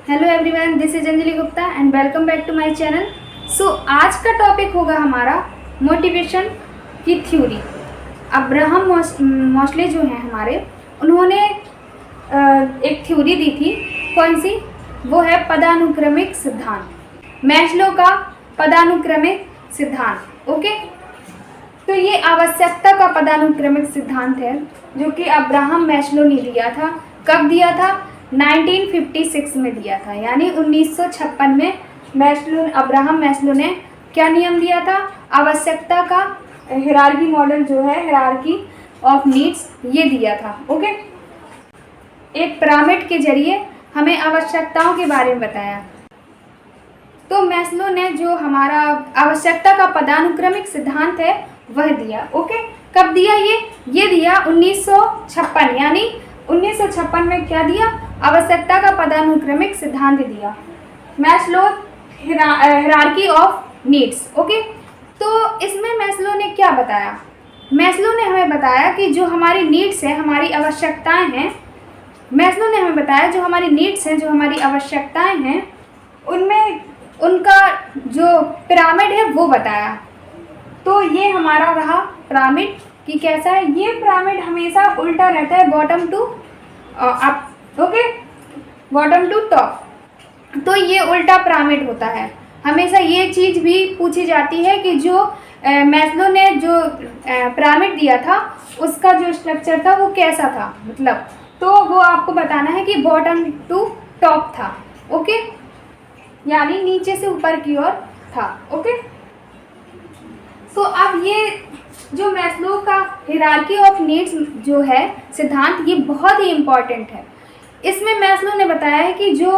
Hello everyone, this is Anjali Gupta and welcome back to my channel. So आज का topic होगा हमारा मोटिवेशन की थ्योरी। अब्राहम मॉस्ले जो हैं हमारे, उन्होंने एक थ्योरी दी थी। कौन सी? वो है पदानुक्रमिक सिद्धांत, मैस्लो का पदानुक्रमिक सिद्धांत। ओके, तो ये आवश्यकता का पदानुक्रमिक सिद्धांत है जो कि अब्राहम मैस्लो ने दिया था। कब दिया था? 1956 में दिया था, यानी 1956 में अब्राहम मैस्लो ने क्या नियम दिया था? आवश्यकता का हायरार्की मॉडल जो है, हायरार्की ऑफ नीड्स, ये दिया था। ओके, एक पिरामिड के जरिए हमें आवश्यकताओं के बारे में बताया। तो मैस्लो ने जो हमारा आवश्यकता का पदानुक्रमिक सिद्धांत है वह दिया। ओके, कब दिया? ये दिया 1956, यानी 1956 में क्या दिया? आवश्यकता का पदानुक्रमिक सिद्धांत दिया, Maslow hierarchy of needs. Okay, तो इसमें मैस्लो ने क्या बताया? मैस्लो ने हमें बताया कि जो हमारी नीड्स है, हमारी आवश्यकताएं हैं, मैस्लो ने हमें बताया जो हमारी नीड्स हैं, जो हमारी आवश्यकताएं हैं, उनमें उनका जो पिरामिड है वो बताया। तो ये हमारा रहा पिरामिड कि कैसा है। ये पिरामिड हमेशा उल्टा रहता है, bottom to up. Okay, bottom to top. तो ये उल्टा पिरामिड होता है। हमेशा ये चीज़ भी पूछी जाती है कि जो मैस्लो ने जो पिरामिड दिया था उसका जो स्ट्रक्चर था वो कैसा था, मतलब, तो वो आपको बताना है कि बॉटम टू टॉप था। ओके, यानी नीचे से ऊपर की ओर था। ओके, तो अब ये जो मैस्लो का हायरार्की ऑफ नीड्स जो है सिद्धांत, ये बहुत ही इम्पॉर्टेंट है। इसमें मैस्लो ने बताया है कि जो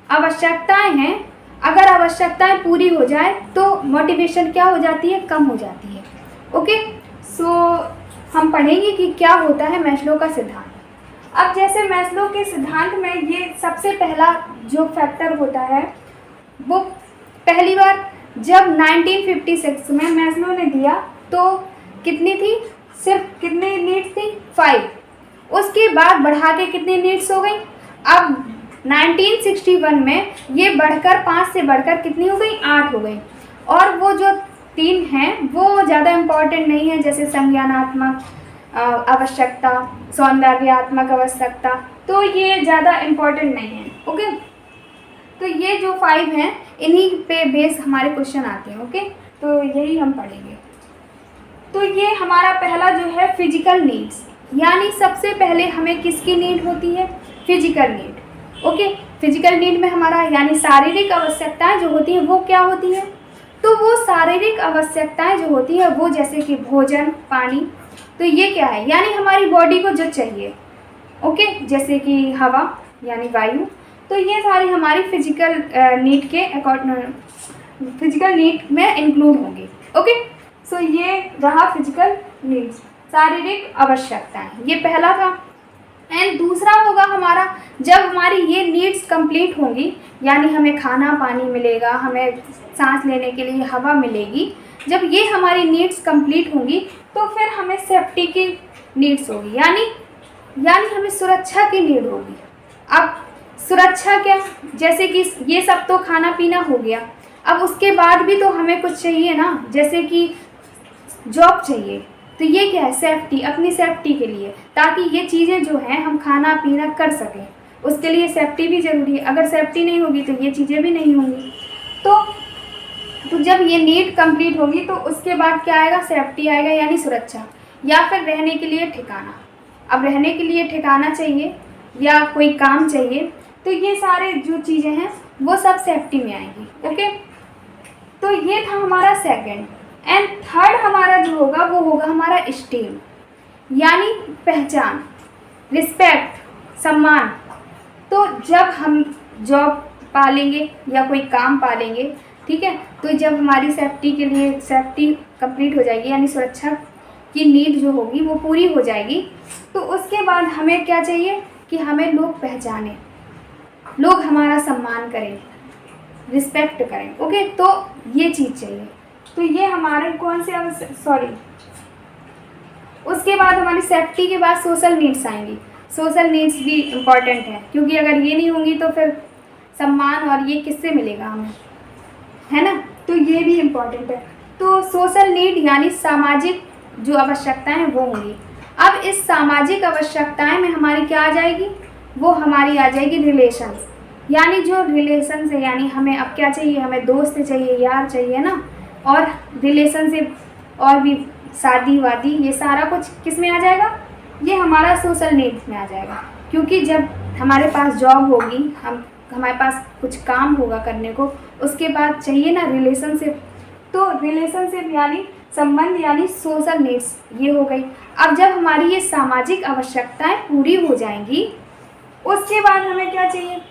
आवश्यकताएं हैं, अगर आवश्यकताएं पूरी हो जाए तो मोटिवेशन क्या हो जाती है? कम हो जाती है। ओके, सो हम पढ़ेंगे कि क्या होता है मैस्लो का सिद्धांत। अब जैसे मैस्लो के सिद्धांत में ये सबसे पहला जो फैक्टर होता है, वो पहली बार जब 1956 में मैस्लो ने दिया तो कितनी थी? सिर्फ कितनी नीड्स थी? 5। उसके बाद बढ़ा के कितनी नीड्स हो गई? अब 1961 में ये बढ़कर 5 से बढ़कर कितनी हो गई? 8 हो गई। और वो जो 3 हैं वो ज़्यादा इम्पॉर्टेंट नहीं है, जैसे संज्ञानात्मक आवश्यकता, सौंदर्यात्मक आवश्यकता, तो ये ज़्यादा इम्पॉर्टेंट नहीं है। ओके, तो ये जो 5 हैं इन्हीं पे बेस हमारे क्वेश्चन आते हैं। ओके, तो यही हम पढ़ेंगे। तो ये हमारा पहला जो है फिजिकल नीड्स, यानी सबसे पहले हमें किसकी नीड होती है? Physical need. Okay, physical need में हमारा यानी शारीरिक आवश्यकताएं जो होती हैं वो क्या होती है? तो वो शारीरिक आवश्यकताएं जो होती है वो जैसे कि भोजन, पानी, तो ये क्या है? यानी हमारी बॉडी को जो चाहिए। ओके, जैसे कि हवा यानी वायु, तो ये सारी हमारी फिजिकल नीड के फिजिकल नीड में इंक्लूड होंगी। ओके, सो ये रहा फिजिकल नीड्स, शारीरिक आवश्यकताएं, ये पहला था। एंड दूसरा होगा हमारा, जब हमारी ये नीड्स कंप्लीट होंगी, यानी हमें खाना पानी मिलेगा, हमें सांस लेने के लिए हवा मिलेगी, जब ये हमारी नीड्स कंप्लीट होंगी तो फिर हमें सेफ्टी की नीड्स होगी, यानी हमें सुरक्षा की नीड होगी। अब सुरक्षा क्या? जैसे कि ये सब तो खाना पीना हो गया, अब उसके बाद भी तो हमें कुछ चाहिए ना, जैसे कि जॉब चाहिए, तो ये क्या है? सेफ्टी, अपनी सेफ्टी के लिए, ताकि ये चीज़ें जो हैं हम खाना पीना कर सकें, उसके लिए सेफ्टी भी ज़रूरी है। अगर सेफ्टी नहीं होगी तो ये चीज़ें भी नहीं होंगी। तो जब ये नीड कंप्लीट होगी तो उसके बाद क्या आएगा? सेफ्टी आएगा, यानी सुरक्षा, या फिर रहने के लिए ठिकाना। अब रहने के लिए ठिकाना चाहिए या कोई काम चाहिए, तो ये सारे जो चीज़ें हैं वो सब सेफ्टी में आएंगी। ओके, तो ये था हमारा सेकंड। एंड थर्ड हमारा जो होगा वो होगा हमारा स्टीम, यानी पहचान, रिस्पेक्ट, सम्मान। तो जब हम जॉब पालेंगे या कोई काम पालेंगे, ठीक है, तो जब हमारी सेफ्टी के लिए सेफ्टी कंप्लीट हो जाएगी, यानी सुरक्षा की नीड जो होगी वो पूरी हो जाएगी, तो उसके बाद हमें क्या चाहिए? कि हमें लोग पहचाने, लोग हमारा सम्मान करें, रिस्पेक्ट करें। ओके, तो ये चीज़ चाहिए। तो ये हमारे कौन से उसके बाद हमारी सेफ्टी के बाद सोशल नीड्स आएंगी। सोशल नीड्स भी इम्पॉर्टेंट है, क्योंकि अगर ये नहीं होंगी तो फिर सम्मान और ये किससे मिलेगा हमें, है ना। तो ये भी इम्पोर्टेंट है। तो सोशल नीड यानी सामाजिक जो आवश्यकताएं वो होंगी। अब इस सामाजिक आवश्यकताएं में हमारी क्या आ जाएगी, वो हमारी आ जाएगी रिलेशंस, यानी जो रिलेशंस है, यानी हमें अब क्या चाहिए, हमें दोस्त चाहिए, यार चाहिए ना, और रिलेशनशिप और भी शादी वादी, ये सारा कुछ किस में आ जाएगा, ये हमारा सोशल नीड्स में आ जाएगा। क्योंकि जब हमारे पास जॉब होगी, हमारे पास कुछ काम होगा करने को, उसके बाद चाहिए ना रिलेशनशिप। तो रिलेशनशिप यानी संबंध यानी सोशल नीड्स ये हो गई। अब जब हमारी ये सामाजिक आवश्यकताएं पूरी हो जाएंगी, उसके बाद हमें क्या चाहिए,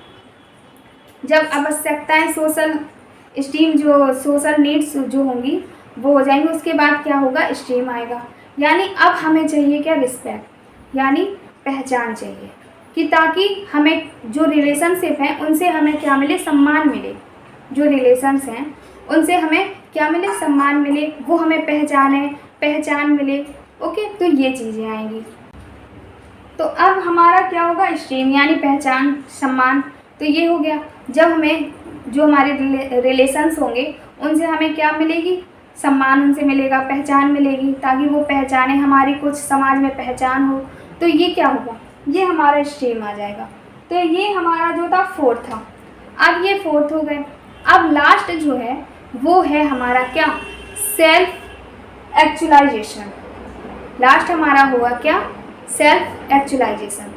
जब आवश्यकताएं सोशल स्टीम जो सोशल नीड्स जो होंगी वो हो जाएंगी, उसके बाद क्या होगा, स्टीम आएगा। यानी अब हमें चाहिए क्या, रिस्पेक्ट यानी पहचान चाहिए, कि ताकि हमें जो रिलेशनशिप हैं उनसे हमें क्या मिले, सम्मान मिले। जो रिलेशंस हैं उनसे हमें क्या मिले, सम्मान मिले, वो हमें पहचान मिले। ओके, तो ये चीज़ें आएंगी। तो अब हमारा क्या होगा, स्ट्रीम यानी पहचान, सम्मान। तो ये हो गया। जब हमें जो हमारे रिलेशंस होंगे उनसे हमें क्या मिलेगी, सम्मान उनसे मिलेगा, पहचान मिलेगी, ताकि वो पहचाने, हमारी कुछ समाज में पहचान हो। तो ये क्या होगा, ये हमारा स्ट्रीम आ जाएगा। तो ये हमारा जो था फोर्थ था। अब ये फोर्थ हो गए। अब लास्ट जो है वो है हमारा क्या, सेल्फ एक्चुअलाइजेशन। लास्ट हमारा हुआ क्या, सेल्फ एक्चुअलाइजेशन,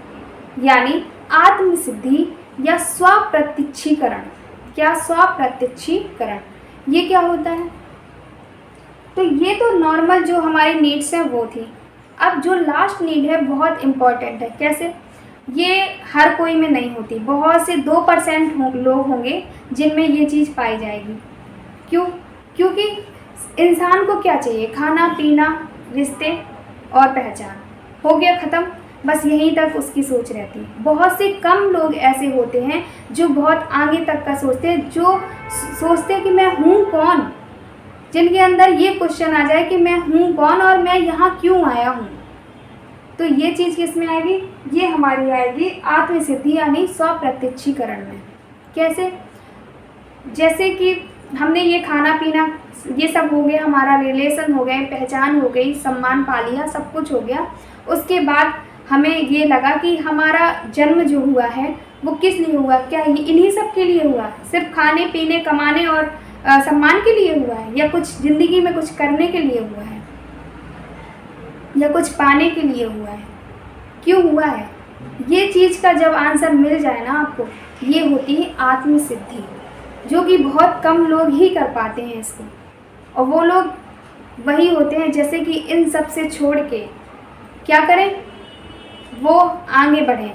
यानी आत्मसिद्धि या स्वप्रत्यक्षीकरण। क्या, स्वप्रत्यक्षीकरण, ये क्या होता है। तो ये तो नॉर्मल जो हमारी नीड्स हैं वो थी। अब जो लास्ट नीड है बहुत इम्पॉर्टेंट है। कैसे, ये हर कोई में नहीं होती, बहुत से 2% लोग होंगे जिनमें ये चीज़ पाई जाएगी। क्यों, क्योंकि इंसान को क्या चाहिए, खाना पीना, रिश्ते और पहचान, हो गया ख़त्म, बस यहीं तक उसकी सोच रहती है। बहुत से कम लोग ऐसे होते हैं जो बहुत आगे तक का सोचते हैं, जो सोचते हैं कि मैं हूँ कौन, जिनके अंदर ये क्वेश्चन आ जाए कि मैं हूँ कौन और मैं यहाँ क्यों आया हूँ। तो ये चीज़ किस में आएगी, ये हमारी आएगी आत्मसिद्धि यानी स्वप्रत्यक्षीकरण में। कैसे, जैसे कि हमने ये खाना पीना ये सब हो गया, हमारा रिलेशन हो गए, पहचान हो गई, सम्मान पा लिया, सब कुछ हो गया। उसके बाद हमें ये लगा कि हमारा जन्म जो हुआ है वो किस लिए हुआ, क्या ये इन्हीं सब के लिए हुआ, सिर्फ खाने पीने कमाने और सम्मान के लिए हुआ है, या कुछ ज़िंदगी में कुछ करने के लिए हुआ है, या कुछ पाने के लिए हुआ है, क्यों हुआ है। ये चीज़ का जब आंसर मिल जाए ना आपको, ये होती है आत्मसिद्धि, जो कि बहुत कम लोग ही कर पाते हैं इसको। और वो लोग वही होते हैं जैसे कि इन सब से छोड़ के क्या करें, वो आगे बढ़ें,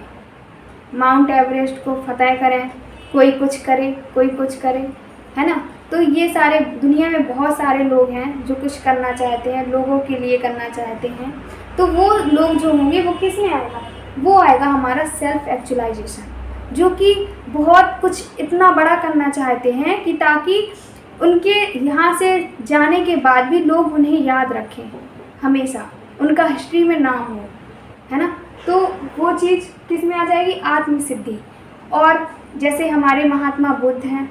माउंट एवरेस्ट को फतह करें, कोई कुछ करे, कोई कुछ करे, है ना। तो ये सारे दुनिया में बहुत सारे लोग हैं जो कुछ करना चाहते हैं, लोगों के लिए करना चाहते हैं। तो वो लोग जो होंगे वो किस में आएगा, वो आएगा हमारा सेल्फ एक्चुअलाइजेशन, जो कि बहुत कुछ इतना बड़ा करना चाहते हैं कि ताकि उनके यहाँ से जाने के बाद भी लोग उन्हें याद रखें, हमेशा उनका हिस्ट्री में नाम हो, है ना। तो वो चीज़ किस में आ जाएगी, आत्मसिद्धि। और जैसे हमारे महात्मा बुद्ध हैं,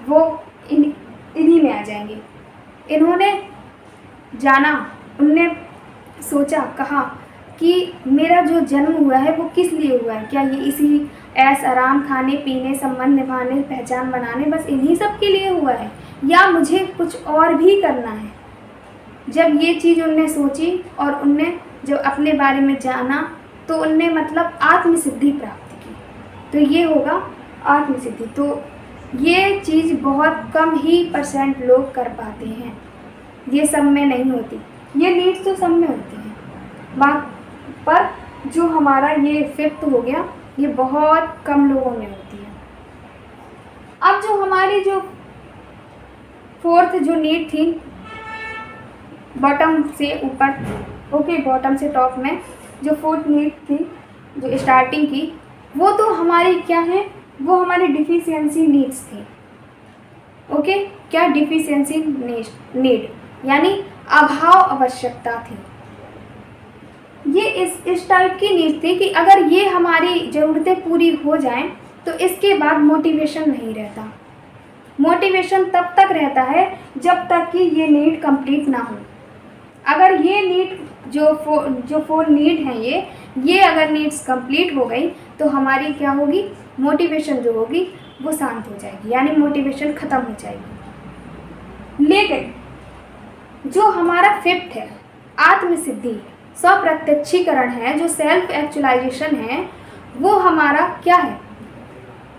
वो इन्हीं में आ जाएंगे। इन्होंने जाना, उनने सोचा, कहा कि मेरा जो जन्म हुआ है वो किस लिए हुआ है, क्या ये इसी ऐश आराम, खाने पीने, संबंध निभाने, पहचान बनाने, बस इन्हीं सब के लिए हुआ है, या मुझे कुछ और भी करना है। जब ये चीज़ उनने सोची और उनने जब अपने बारे में जाना, तो उनने मतलब आत्मसिद्धि प्राप्त की। तो ये होगा आत्मसिद्धि। तो ये चीज़ बहुत कम ही % लोग कर पाते हैं, ये सब में नहीं होती। ये नीड्स तो सब में होती हैं, बात पर जो हमारा ये फिफ्थ हो गया, ये बहुत कम लोगों में होती है। अब जो हमारी जो फोर्थ जो नीड थी, बॉटम से ऊपर, ओके, बॉटम से टॉप में जो फोर्थ नीड थी, जो स्टार्टिंग की, वो तो हमारी क्या है, वो हमारी डिफिशियंसी नीड्स थी। ओके, क्या, डिफिशियंसी नीड यानी अभाव आवश्यकता थी। ये इस टाइप की नीड थी कि अगर ये हमारी ज़रूरतें पूरी हो जाएं तो इसके बाद मोटिवेशन नहीं रहता। मोटिवेशन तब तक रहता है जब तक कि ये नीड कंप्लीट ना हो। अगर ये नीड जो 4 नीड हैं ये अगर नीड्स कंप्लीट हो गई तो हमारी क्या होगी, मोटिवेशन जो होगी वो शांत हो जाएगी, यानी मोटिवेशन ख़त्म हो जाएगी। लेकिन जो हमारा 5th है, आत्मसिद्धि, स्वप्रत्यक्षीकरण है, जो सेल्फ एक्चुअलाइजेशन है, वो हमारा क्या है,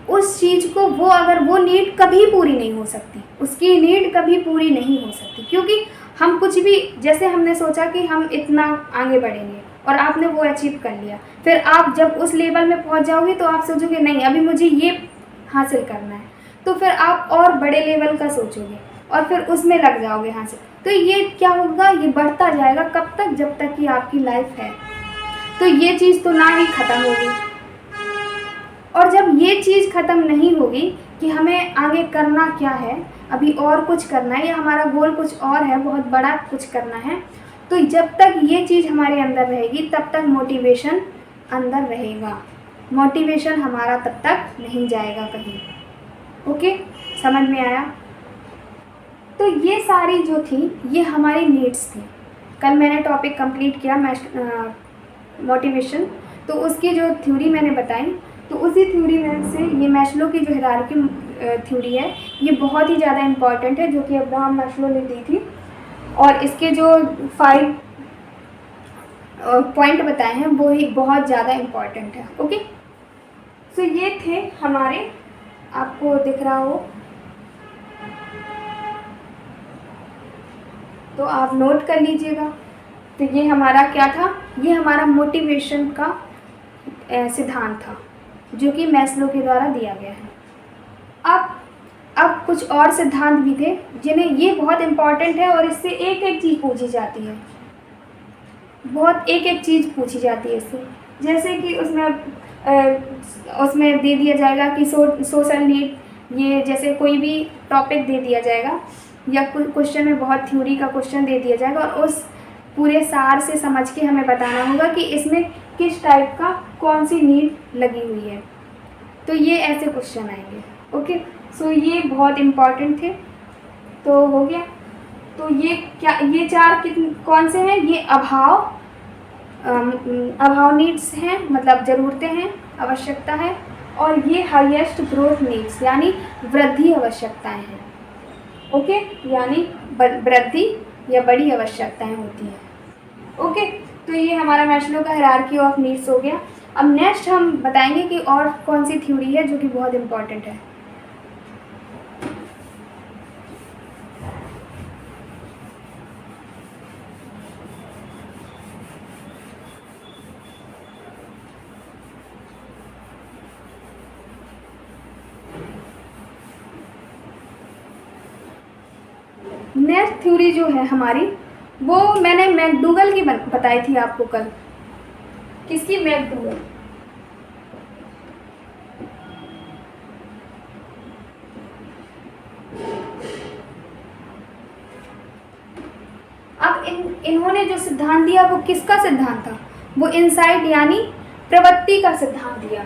उस चीज़ को वो नीड कभी पूरी नहीं हो सकती, उसकी नीड कभी पूरी नहीं हो सकती। क्योंकि हम कुछ भी, जैसे हमने सोचा कि हम इतना आगे बढ़ेंगे और आपने वो अचीव कर लिया, फिर आप जब उस लेवल में पहुंच जाओगे तो आप सोचोगे नहीं अभी मुझे ये हासिल करना है, तो फिर आप और बड़े लेवल का सोचोगे और फिर उसमें लग जाओगे हासिल। तो ये क्या होगा, ये बढ़ता जाएगा कब तक, जब तक कि आपकी लाइफ है। तो ये चीज़ तो ना ही ख़त्म होगी, और जब ये चीज़ ख़त्म नहीं होगी कि हमें आगे करना क्या है, अभी और कुछ करना है या हमारा गोल कुछ और है, बहुत बड़ा कुछ करना है, तो जब तक ये चीज़ हमारे अंदर रहेगी तब तक मोटिवेशन अंदर रहेगा। मोटिवेशन हमारा तब तक नहीं जाएगा कहीं। ओके, समझ में आया? तो ये सारी जो थी ये हमारी नीड्स थी। कल मैंने टॉपिक कंप्लीट किया मोटिवेशन, तो उसकी जो थ्योरी मैंने बताई, तो उसी थ्योरी में से ये मैस्लो की जो हायरार्की थ्योरी है ये बहुत ही ज़्यादा इम्पॉर्टेंट है, जो कि अब्राहम मैस्लो ने दी थी। और इसके जो 5 पॉइंट बताए हैं वो ही बहुत ज़्यादा इम्पॉर्टेंट है। ओके, सो ये थे हमारे, आपको दिख रहा हो तो आप नोट कर लीजिएगा। तो ये हमारा क्या था, ये हमारा मोटिवेशन का सिद्धांत था जो कि मैस्लो के द्वारा दिया गया है। अब कुछ और सिद्धांत भी थे जिन्हें, ये बहुत इम्पॉर्टेंट है और इससे एक एक चीज़ पूछी जाती है, बहुत एक एक चीज़ पूछी जाती है इससे। जैसे कि उसमें दे दिया जाएगा कि सोशल नीड, ये जैसे कोई भी टॉपिक दे दिया जाएगा या क्वेश्चन में बहुत थ्योरी का क्वेश्चन दे दिया जाएगा और उस पूरे सार से समझ के हमें बताना होगा कि इसमें किस टाइप का कौन सी नीड लगी हुई है। तो ये ऐसे क्वेश्चन आएंगे। ओके, सो ये बहुत इम्पॉर्टेंट थे। तो हो गया। तो ये क्या, ये 4 कौन से हैं, ये अभाव नीड्स हैं, मतलब ज़रूरतें हैं, आवश्यकता है, और ये हाईएस्ट ग्रोथ नीड्स यानी वृद्धि आवश्यकताएं हैं। ओके, यानी वृद्धि या बड़ी आवश्यकताएं होती हैं। ओके, तो ये हमारा मैस्लो का हायरार्की ऑफ नीड्स हो गया। अब नेक्स्ट हम बताएंगे कि और कौन सी थ्योरी है जो कि बहुत इम्पॉर्टेंट है। नेक्स्ट थ्योरी जो है हमारी, वो मैंने मैकडूगल की बताई थी आपको कल। किसकी? मैकडूगल। अब इन्होंने जो सिद्धांत दिया वो किसका सिद्धांत था? वो इनसाइट यानी प्रवृत्ति का सिद्धांत दिया।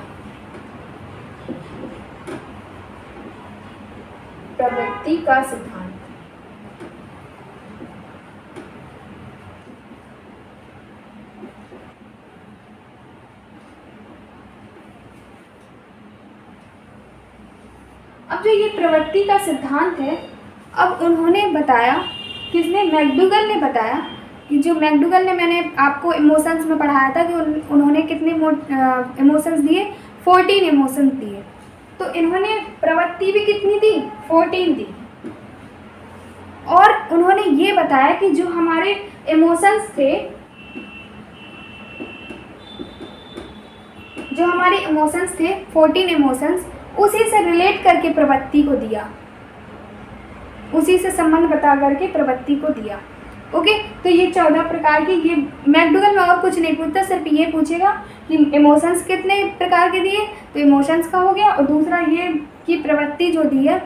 प्रवृत्ति का सिद्धांत। अब जो ये प्रवृत्ति का सिद्धांत है, अब उन्होंने बताया, किसने? मैकडूगल ने बताया कि जो मैकडूगल ने, मैंने आपको इमोशंस में पढ़ाया था कि उन्होंने कितने इमोशंस दिए, 14 इमोशंस दिए। तो इन्होंने प्रवृत्ति भी कितनी दी? 14 दी। और उन्होंने ये बताया कि जो हमारे इमोशंस थे, जो हमारे इमोशंस थे 14 इमोशंस, उसी से रिलेट करके प्रवृत्ति को दिया, उसी से संबंध बता करके प्रवृत्ति को दिया। ओके, तो ये 14 प्रकार की, ये मैकडूगल में और कुछ नहीं पूछता, सिर्फ ये पूछेगा कि इमोशंस कितने प्रकार के दिए, तो इमोशंस का हो गया, और दूसरा ये कि प्रवृत्ति जो दी है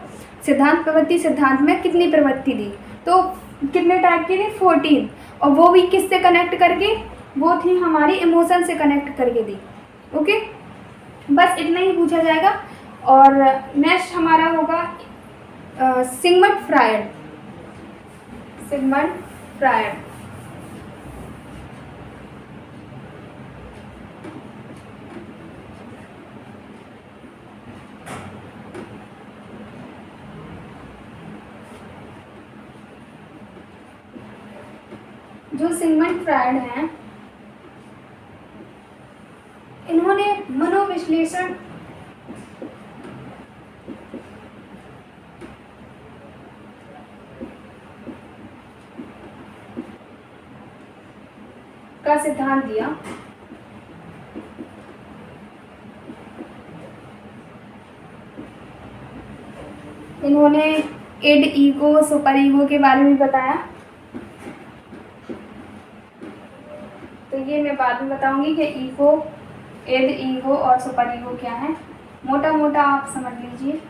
सिद्धांत, प्रवृत्ति सिद्धांत में कितनी प्रवृत्ति दी, तो कितने टाइप की दी? 14, और वो भी किससे कनेक्ट करके? वो थी हमारी इमोशन से कनेक्ट करके दी। ओके, बस इतना ही पूछा जाएगा। और नेक्स्ट हमारा होगा सिगमंड फ्रायड। सिगमंड फ्रायड जो सिगमंड फ्रायड हैं, इन्होंने मनोविश्लेषण का सिद्धांत दिया। इन्होंने इड, ईगो, सुपर ईगो के बारे में बताया। तो ये मैं बाद में बताऊंगी कि ईगो, इड, ईगो और सुपर ईगो क्या है। मोटा मोटा आप समझ लीजिए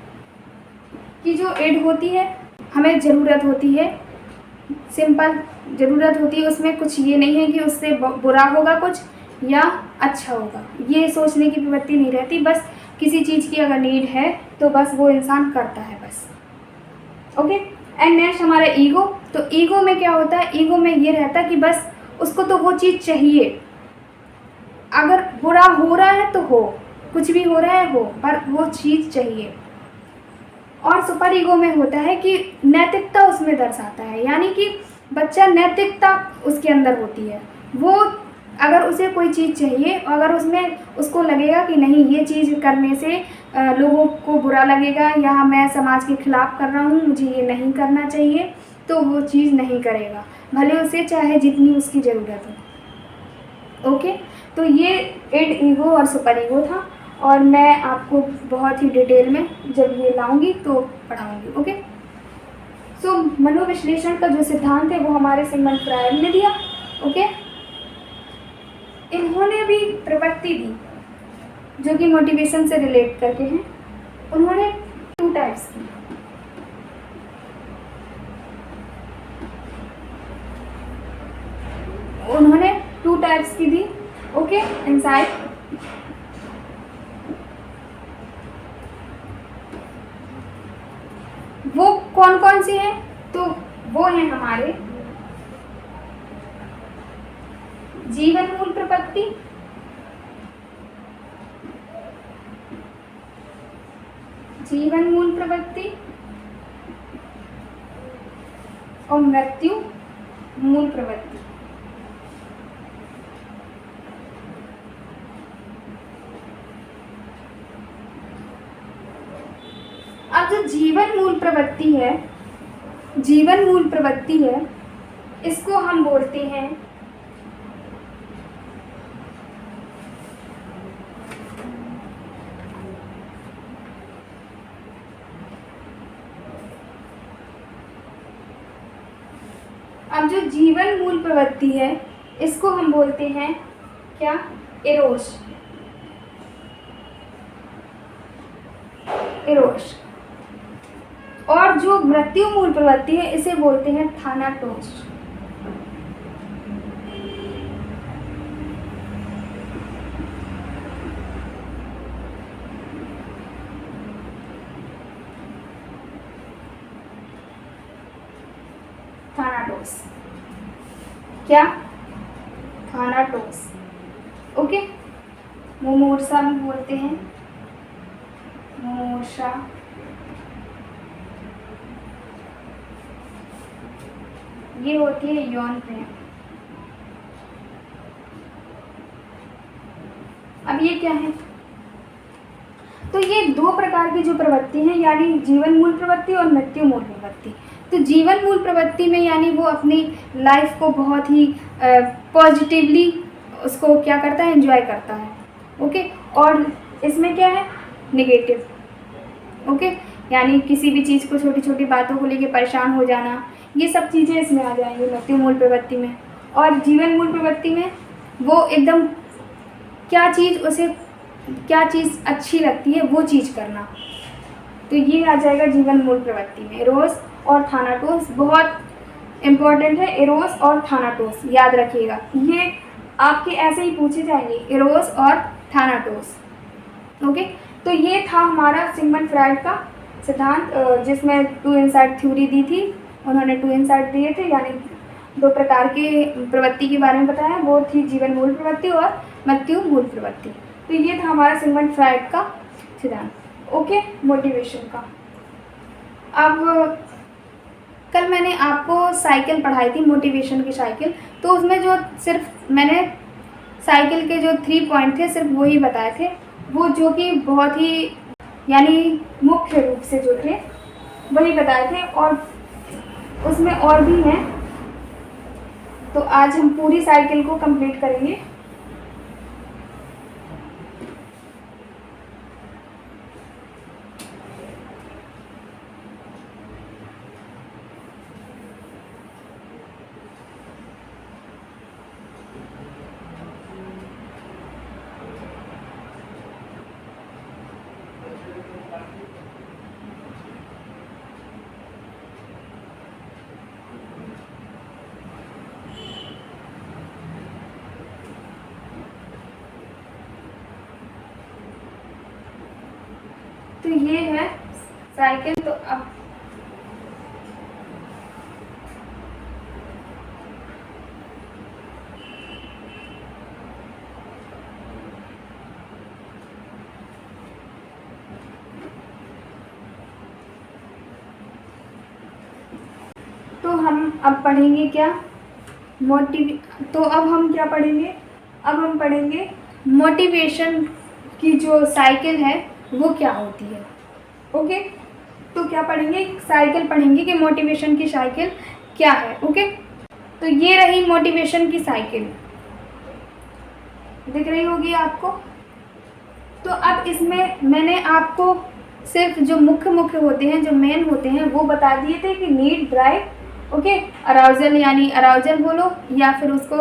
कि जो इड होती है, हमें ज़रूरत होती है, सिंपल ज़रूरत होती है, उसमें कुछ ये नहीं है कि उससे बुरा होगा कुछ या अच्छा होगा, ये सोचने की प्रवृत्ति नहीं रहती। बस किसी चीज़ की अगर नीड है तो बस वो इंसान करता है बस। ओके। एंड नेक्स्ट हमारा ईगो। तो ईगो में क्या होता है, ईगो में ये रहता है कि बस उसको तो वो चीज़ चाहिए, अगर बुरा हो रहा है तो हो, कुछ भी हो रहा है हो, पर वो चीज़ चाहिए। और सुपर ईगो में होता है कि नैतिकता उसमें दर्शाता है, यानी कि बच्चा नैतिकता उसके अंदर होती है। वो अगर उसे कोई चीज़ चाहिए और अगर उसमें उसको लगेगा कि नहीं ये चीज़ करने से लोगों को बुरा लगेगा या मैं समाज के खिलाफ़ कर रहा हूँ, मुझे ये नहीं करना चाहिए, तो वो चीज़ नहीं करेगा, भले उसे चाहे जितनी उसकी ज़रूरत हो। ओके। तो ये इड, ईगो और सुपर ईगो था, और मैं आपको बहुत ही डिटेल में जब ये लाऊंगी तो पढ़ाऊंगी। ओके। सो मनोविश्लेषण का जो सिद्धांत है वो हमारे सिगमंड फ्रायड ने दिया। ओके। इन्होंने भी प्रवृत्ति दी जो कि मोटिवेशन से रिलेट करके हैं। उन्होंने 2 टाइप्स की। उन्होंने 2 टाइप्स की दी। ओके। इनसाइट वो कौन कौन सी है, तो वो है हमारे जीवन मूल प्रवृत्ति, जीवन मूल प्रवृत्ति और मृत्यु मूल प्रवृत्ति। अब जो जीवन मूल प्रवृत्ति है, जीवन मूल प्रवृत्ति है, इसको हम बोलते हैं अब जो जीवन मूल प्रवृत्ति है इसको हम बोलते हैं क्या, इरोस। इरोस। और जो मृत्यु मूल प्रवृत्ति है इसे बोलते हैं थानाटोस। थानाटोस क्या, थानाटोस। ओके। मुमूर्षा भी बोलते हैं, मुमूर्षा। ये होती है यौन प्रेम। अब ये क्या है, तो ये 2 प्रकार की जो प्रवृत्ति है, यानी जीवन मूल प्रवृत्ति और मृत्यु मूल प्रवृत्ति। तो जीवन मूल प्रवृत्ति में यानी वो अपनी लाइफ को बहुत ही पॉजिटिवली उसको क्या करता है, एंजॉय करता है। ओके। और इसमें क्या है, निगेटिव। ओके। यानी किसी भी चीज़ को, छोटी छोटी बातों को लेके परेशान हो जाना, ये सब चीज़ें इसमें आ जाएंगी मृत्यु मूल प्रवृत्ति में। और जीवन मूल प्रवृत्ति में वो एकदम क्या चीज़ अच्छी लगती है वो चीज़ करना, तो ये आ जाएगा जीवन मूल प्रवृत्ति में। इरोस और थानाटोस बहुत इम्पॉर्टेंट है, इरोस और थानाटोस याद रखिएगा, ये आपके ऐसे ही पूछे जाएंगे, इरोस और थानाटोस। ओके। तो ये था हमारा सिगमंड फ्राइड का सिद्धांत, जिसमें टू इनसाइट थ्योरी दी थी। उन्होंने टू इनसाइट दिए थे, यानी दो प्रकार के प्रवृत्ति के बारे में बताया। वो थी जीवन मूल प्रवृत्ति और मृत्यु मूल प्रवृत्ति। तो ये था हमारा सिगमंड फ्राइड का सिद्धांत। ओके, मोटिवेशन का। अब कल मैंने आपको साइकिल पढ़ाई थी, मोटिवेशन की साइकिल। तो उसमें जो सिर्फ मैंने साइकिल के जो 3 पॉइंट थे सिर्फ वही बताए थे, वो जो कि बहुत ही यानी मुख्य रूप से जो थे वही बताए थे, और उसमें और भी हैं। तो आज हम पूरी साइकिल को कंप्लीट करेंगे। तो ये है साइकिल। तो अब हम अब पढ़ेंगे क्या, तो अब हम क्या पढ़ेंगे, अब हम पढ़ेंगे मोटिवेशन की जो साइकिल है वो क्या होती है। ओके, तो क्या पढ़ेंगे, साइकिल पढ़ेंगे कि मोटिवेशन की साइकिल क्या है। ओके, तो ये रही मोटिवेशन की साइकिल, दिख रही होगी आपको। तो अब इसमें मैंने आपको सिर्फ जो मुख्य होते हैं, जो मेन होते हैं, वो बता दिए थे कि नीड, ड्राइव, ओके, अराउजल, यानी अराउजल बोलो या फिर उसको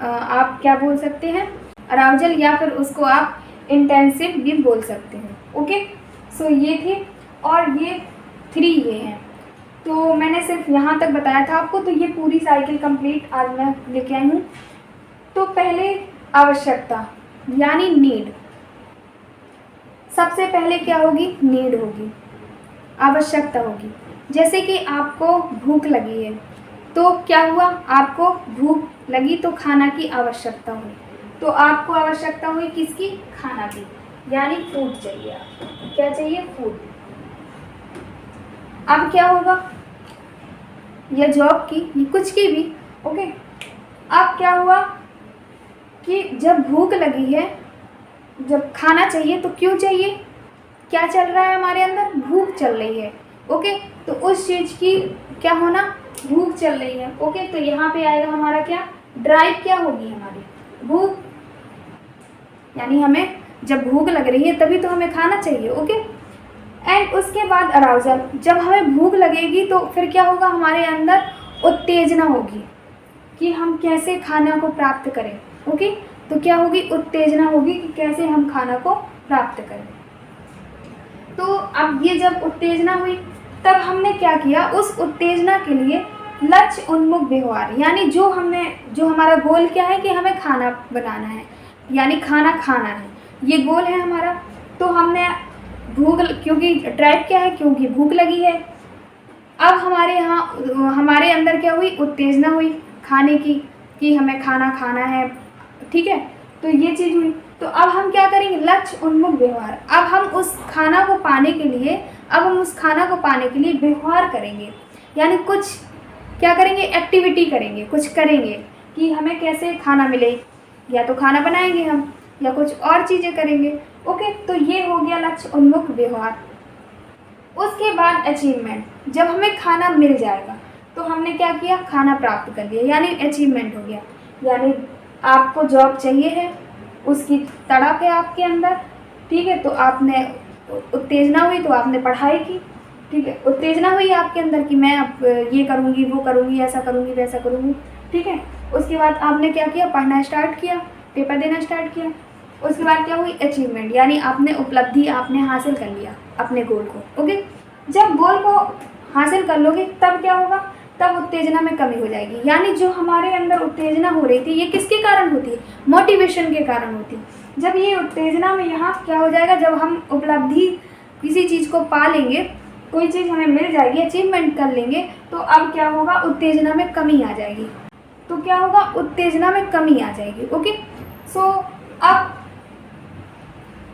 आप क्या बोल सकते हैं, अराउजल, या फिर उसको आप इंटेंसिव भी बोल सकते हैं। ओके, सो ये थे, और ये 3 ये हैं। तो मैंने सिर्फ यहाँ तक बताया था आपको। तो ये पूरी साइकिल कंप्लीट आज मैं लेके आई हूँ। तो पहले आवश्यकता यानी नीड, सबसे पहले क्या होगी, नीड होगी, आवश्यकता होगी। जैसे कि आपको भूख लगी है, तो क्या हुआ, आपको भूख लगी तो खाना की आवश्यकता हुई। तो आपको आवश्यकता हुई किसकी, खाना की, यानी फूड चाहिए। आपको क्या चाहिए, फूड। अब क्या होगा, या जॉब की, या कुछ की भी। ओके, अब क्या हुआ कि जब भूख लगी है, जब खाना चाहिए, तो क्यों चाहिए, क्या चल रहा है हमारे अंदर, भूख चल रही है। ओके, तो उस चीज़ की क्या होना, भूख चल रही है। ओके, तो यहाँ पे आएगा हमारा क्या, ड्राइव क्या होगी हमारी, भूख, यानी हमें जब भूख लग रही है तभी तो हमें खाना चाहिए। ओके, एंड उसके बाद अराउजल, जब हमें भूख लगेगी तो फिर क्या होगा, हमारे अंदर उत्तेजना होगी कि हम कैसे खाना को प्राप्त करें। ओके, तो क्या होगी, उत्तेजना होगी कि कैसे हम खाना को प्राप्त करें। तो अब ये जब उत्तेजना हुई, तब हमने क्या किया, उस उत्तेजना के लिए लक्ष्य उन्मुख व्यवहार, यानी जो हमारा गोल क्या है कि हमें खाना बनाना है, यानी खाना खाना है, ये गोल है हमारा। तो हमने क्योंकि ड्राइव क्या है, क्योंकि भूख लगी है। अब हमारे अंदर क्या हुई, उत्तेजना हुई खाने की, कि हमें खाना खाना है। ठीक है, तो ये चीज़ हुई। तो अब हम क्या करेंगे, लक्ष्य उन्मुख व्यवहार। अब हम उस खाना को पाने के लिए व्यवहार करेंगे, यानी कुछ क्या करेंगे, एक्टिविटी करेंगे, कुछ करेंगे कि हमें कैसे खाना मिले, या तो खाना बनाएंगे हम, या कुछ और चीज़ें करेंगे। ओके, तो ये हो गया लक्ष्य उन्मुख व्यवहार। उसके बाद अचीवमेंट, जब हमें खाना मिल जाएगा तो हमने क्या किया, खाना प्राप्त कर लिया, यानी अचीवमेंट हो गया। यानी आपको जॉब चाहिए है, उसकी तड़प है आपके अंदर। ठीक है, तो आपने उत्तेजना हुई तो आपने पढ़ाई की। ठीक है, उत्तेजना हुई आपके अंदर कि मैं अब ये करूँगी, वो करूँगी, ऐसा करूँगी, वैसा करूँगी। ठीक है, उसके बाद आपने क्या किया, पढ़ना स्टार्ट किया, पेपर देना स्टार्ट किया। उसके बाद क्या हुई, अचीवमेंट, यानी आपने उपलब्धि आपने हासिल कर लिया अपने गोल को। ओके, जब गोल को हासिल कर लोगे तब क्या होगा, तब उत्तेजना में कमी हो जाएगी। यानी जो हमारे अंदर उत्तेजना हो रही थी, ये किसके कारण होती है, मोटिवेशन के कारण होती है। जब ये उत्तेजना में यहाँ क्या हो जाएगा, जब हम उपलब्धि किसी चीज़ को पा लेंगे, कोई चीज़ हमें मिल जाएगी, अचीवमेंट कर लेंगे, तो अब क्या होगा, उत्तेजना में कमी आ जाएगी। तो क्या होगा, उत्तेजना में कमी आ जाएगी। ओके, सो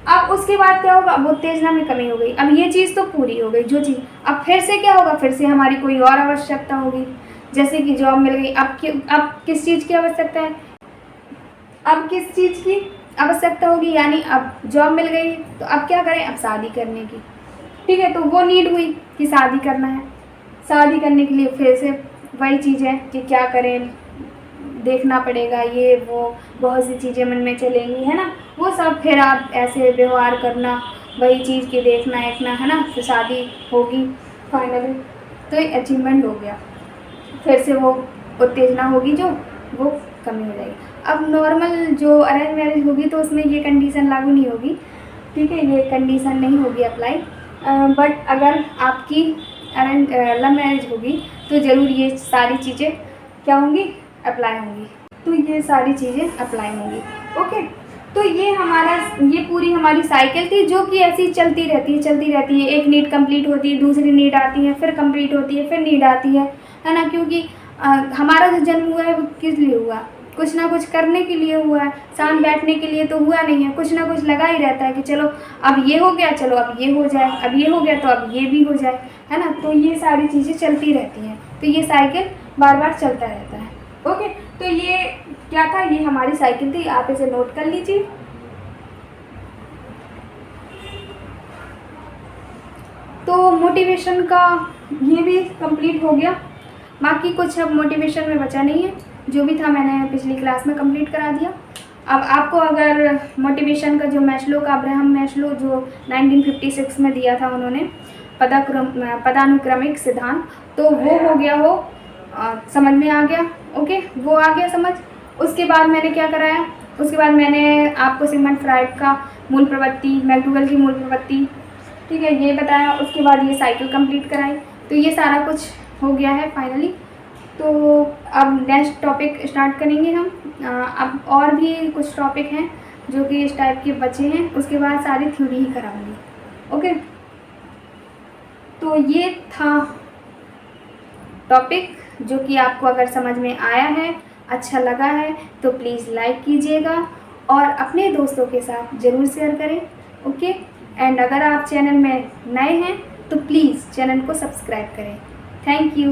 अब उसके बाद क्या होगा, अब उत्तेजना में कमी हो गई, अब ये चीज़ तो पूरी हो गई जो चीज़, अब फिर से क्या होगा, फिर से हमारी कोई और आवश्यकता होगी, जैसे कि जॉब मिल गई। अब किस चीज़ की आवश्यकता है, अब किस चीज़ की आवश्यकता होगी, यानी अब जॉब मिल गई तो अब क्या करें, अब शादी करने की। ठीक है, तो वो नीड हुई कि शादी करना है। शादी करने के लिए फिर से वही चीज़ है कि क्या करें, देखना पड़ेगा, ये वो बहुत सी चीज़ें मन में चलेंगी, है ना, वो सब। फिर आप ऐसे व्यवहार करना, वही चीज़ की देखना है ना, फिर शादी होगी फाइनली, तो एक अचीवमेंट हो गया। फिर से वो उत्तेजना होगी जो, वो कमी हो जाएगी। अब नॉर्मल जो अरेंज मैरिज होगी तो उसमें ये कंडीशन लागू नहीं होगी। ठीक है, ये कंडीशन नहीं होगी अप्लाई, बट अगर आपकी अरेंज लव मैरिज होगी तो ज़रूर ये सारी चीज़ें क्या होंगी, अप्लाई होंगी। तो ये सारी चीज़ें अप्लाई होंगी। ओके, तो ये पूरी हमारी साइकिल थी जो कि ऐसी चलती रहती है। एक नीड कंप्लीट होती है, दूसरी नीड आती है, फिर कंप्लीट होती है, फिर नीड आती है ना, क्योंकि हमारा जो जन्म हुआ है वो किस लिए हुआ, कुछ ना कुछ करने के लिए हुआ है, शांत बैठने के लिए तो हुआ नहीं है। कुछ ना कुछ लगा ही रहता है कि चलो अब ये हो गया, चलो अब ये हो जाए, अब ये हो गया तो अब ये भी हो जाए, है ना। तो ये सारी चीज़ें चलती रहती हैं, तो ये साइकिल बार बार चलता रहता है। ओके, तो ये क्या था, ये हमारी साइकिल थी, आप इसे नोट कर लीजिए। तो मोटिवेशन का ये भी कंप्लीट हो गया, बाकी कुछ अब मोटिवेशन में बचा नहीं है, जो भी था मैंने पिछली क्लास में कंप्लीट करा दिया। अब आपको अगर मोटिवेशन का जो अब्राहम मैस्लो जो 1956 में दिया था उन्होंने, पदानुक्रमिक सिद्धांत, तो वो हो गया, हो समझ में आ गया। ओके, वो आ गया समझ। उसके बाद मैंने क्या कराया, उसके बाद मैंने आपको सिगमंड फ्राइड का मूल प्रवृत्ति, मैकडूगल की मूल प्रवृत्ति, ठीक है, ये बताया। उसके बाद ये साइकिल कंप्लीट कराई। तो ये सारा कुछ हो गया है फाइनली। तो अब नेक्स्ट टॉपिक स्टार्ट करेंगे हम। अब और भी कुछ टॉपिक हैं जो कि इस टाइप के बचे हैं, उसके बाद सारी थ्योरी ही कराऊंगी। ओके, तो ये था टॉपिक जो कि आपको अगर समझ में आया है, अच्छा लगा है, तो प्लीज़ लाइक कीजिएगा और अपने दोस्तों के साथ ज़रूर शेयर करें। ओके, एंड अगर आप चैनल में नए हैं तो प्लीज़ चैनल को सब्सक्राइब करें। Thank you.